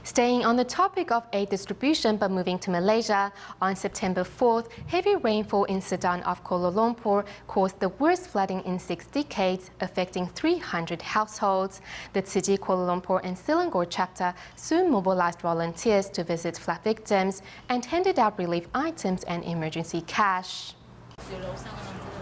Staying on the topic of aid distribution but moving to Malaysia, on September 4th, heavy rainfall in Serdang of Kuala Lumpur caused the worst flooding in 6 decades, affecting 300 households. The Tzu-Chi Kuala Lumpur and Selangor chapter soon mobilized volunteers to visit flood victims and handed out relief items and emergency cash.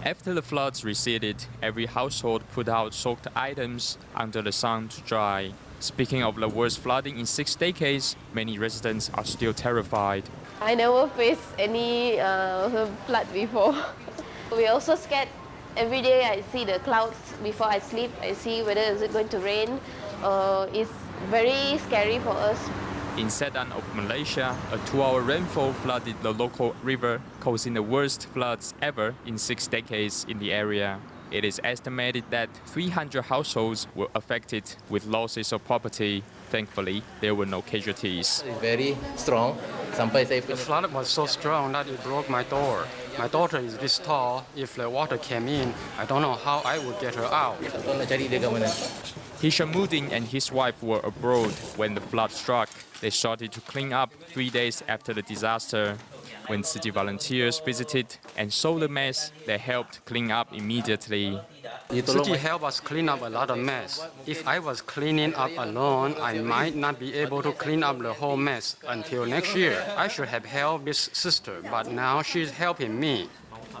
After the floods receded, every household put out soaked items under the sun to dry. Speaking of the worst flooding in 6 decades, many residents are still terrified. I never faced any flood before. We also scared. Every day I see the clouds before I sleep. I see whether is it going to rain. It's very scary for us. In Serdang of Malaysia, a 2-hour rainfall flooded the local river, causing the worst floods ever in 6 decades in the area. It is estimated that 300 households were affected with losses of property. Thankfully, there were no casualties. It's very strong. The flood was so strong that it broke my door. My daughter is this tall. If the water came in, I don't know how I would get her out. Hishamuddin and his wife were abroad when the flood struck. They started to clean up 3 days after the disaster. When Tzu-Chi volunteers visited and saw the mess, they helped clean up immediately. Tzu-Chi helped us clean up a lot of mess. If I was cleaning up alone, I might not be able to clean up the whole mess until next year. I should have helped this sister, but now she's helping me.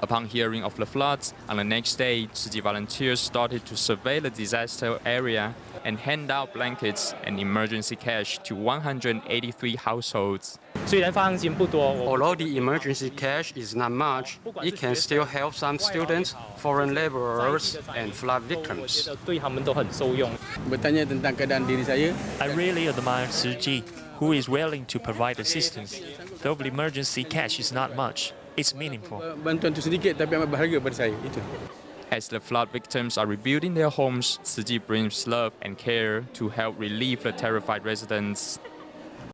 Upon hearing of the floods, on the next day, Tzu-Chi volunteers started to survey the disaster area and hand out blankets and emergency cash to 183 households. Although the emergency cash is not much, it can still help some students, foreign laborers, and flood victims. I really admire Tzu-Chi, who is willing to provide assistance. Though the emergency cash is not much, it's meaningful. As the flood victims are rebuilding their homes, Tzu-Chi brings love and care to help relieve the terrified residents.